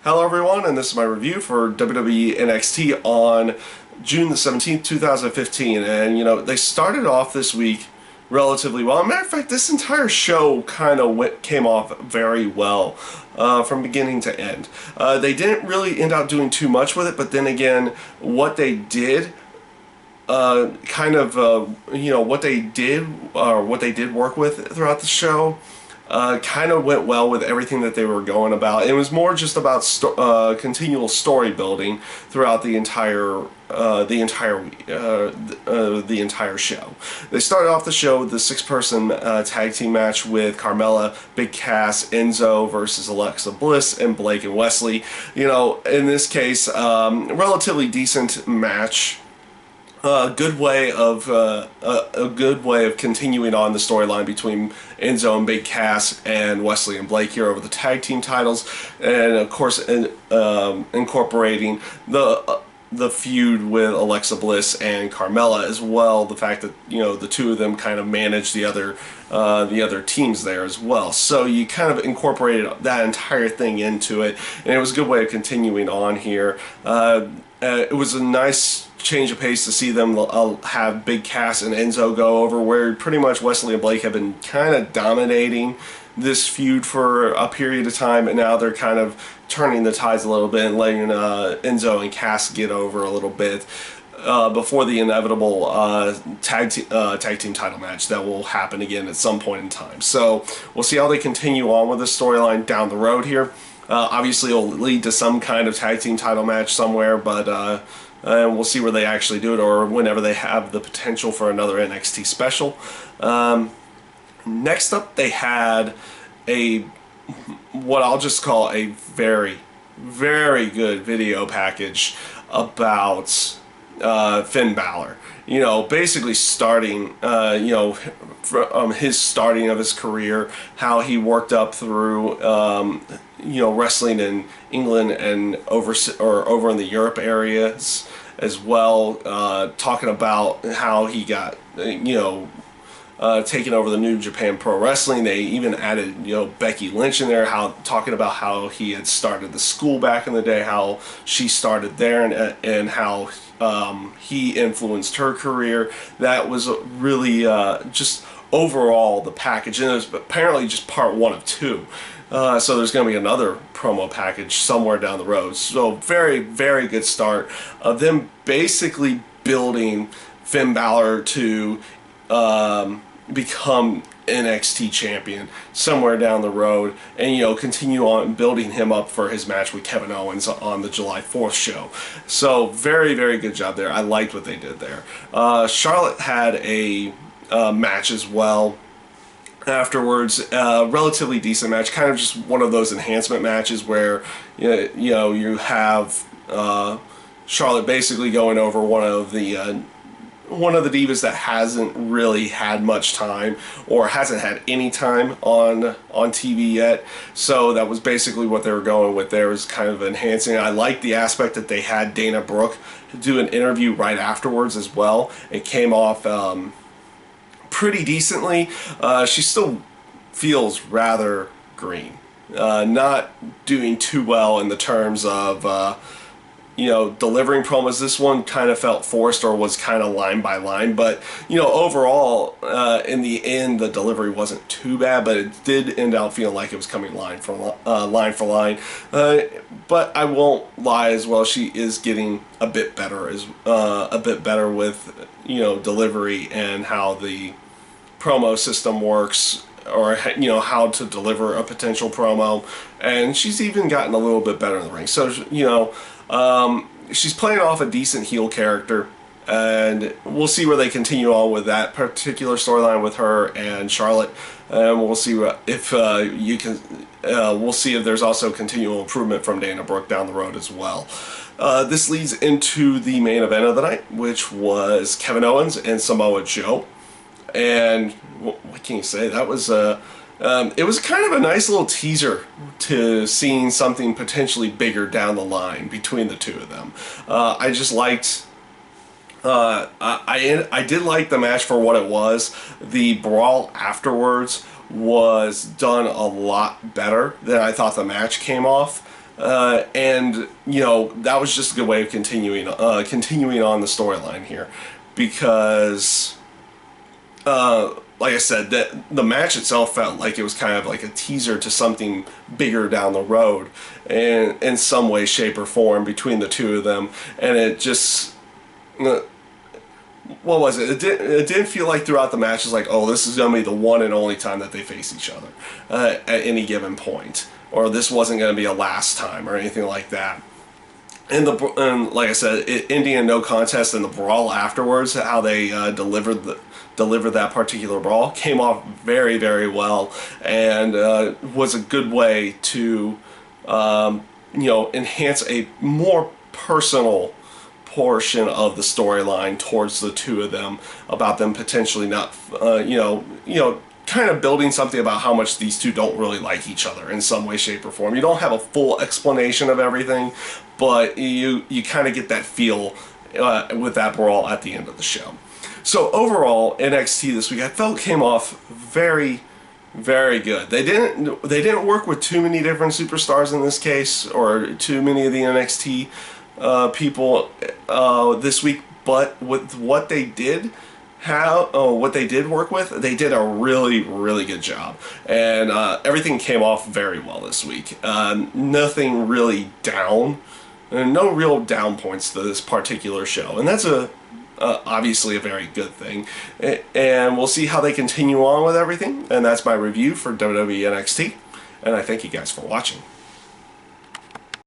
Hello everyone, and this is my review for WWE NXT on June the 17th, 2015. And they started off this week relatively well. As a matter of fact, this entire show kind of came off very well from beginning to end. They didn't really end up doing too much with it, but then again, what they did what they did work with throughout the show kind of went well with everything that they were going about. It was more just about continual story building throughout the entire show. They started off the show with the six-person tag team match with Carmella, Big Cass, Enzo versus Alexa Bliss, and Blake and Wesley. In this case, relatively decent match. A good way of continuing on the storyline between Enzo and Big Cass and Wesley and Blake here over the tag team titles, and of course incorporating the feud with Alexa Bliss and Carmella as well. The fact that the two of them kind of manage the other teams there as well. So you kind of incorporated that entire thing into it, and it was a good way of continuing on here. It was a nice change of pace to see them have Big Cass and Enzo go over, where pretty much Wesley and Blake have been kind of dominating this feud for a period of time, and now they're kind of turning the tides a little bit and letting Enzo and Cass get over a little bit before the inevitable tag team title match that will happen again at some point in time. So we'll see how they continue on with this storyline down the road here. Obviously it'll lead to some kind of tag team title match somewhere, but and we'll see where they actually do it, or whenever they have the potential for another NXT special. Next up, they had what I'll just call a very, very good video package about Finn Balor. Basically starting, from his starting of his career, how he worked up through, wrestling in England and over in the Europe areas as well. Talking about how he got, taking over the New Japan Pro Wrestling. They even added, Becky Lynch in there, talking about how he had started the school back in the day, how she started there, and how he influenced her career. That was really just overall the package, and it was apparently just part one of two. So there's going to be another promo package somewhere down the road. So very, very good start of them basically building Finn Balor to become NXT champion somewhere down the road, and continue on building him up for his match with Kevin Owens on the July 4th show. So very, very good job there. I liked what they did there. Charlotte had a match as well afterwards. Relatively decent match, kind of just one of those enhancement matches where you have Charlotte basically going over one of the divas that hasn't really had much time, or hasn't had any time on TV yet. So that was basically what they were going with there, was kind of enhancing. I like the aspect that they had Dana Brooke do an interview right afterwards as well. It came off pretty decently. She still feels rather green, not doing too well in the terms of delivering promos. This one kind of felt forced, or was kind of line by line, but overall in the end the delivery wasn't too bad, but it did end up feeling like it was coming line for line. But I won't lie as well, she is getting a bit better with delivery and how the promo system works, or how to deliver a potential promo, and she's even gotten a little bit better in the ring. So she's playing off a decent heel character, and we'll see where they continue on with that particular storyline with her and Charlotte, and we'll see if we'll see if there's also continual improvement from Dana Brooke down the road as well. This leads into the main event of the night, which was Kevin Owens and Samoa Joe. And what can you say? That was it was kind of a nice little teaser to seeing something potentially bigger down the line between the two of them. I just liked. I did like the match for what it was. The brawl afterwards was done a lot better than I thought the match came off. And you know, that was just a good way of continuing on the storyline here, because like I said, that the match itself felt like it was kind of like a teaser to something bigger down the road, and in some way, shape, or form between the two of them. And it just, what was it? It didn't feel like throughout the match it's like, oh, this is going to be the one and only time that they face each other at any given point, or this wasn't going to be a last time or anything like that. And like I said, ending in no contest, and the brawl afterwards, how they delivered that particular brawl came off very, very well, and was a good way to you know, enhance a more personal portion of the storyline towards the two of them, about them potentially not you know, kind of building something about how much these two don't really like each other in some way, shape, or form. You don't have a full explanation of everything, but you kind of get that feel with that brawl at the end of the show. So overall, NXT this week I felt came off very, very good. They didn't work with too many different superstars in this case, or too many of the NXT people this week, but with what they did work with, they did a really, really good job, and everything came off very well this week. Nothing really down, and no real down points to this particular show, and that's obviously a very good thing. And we'll see how they continue on with everything, and that's my review for WWE NXT, and I thank you guys for watching.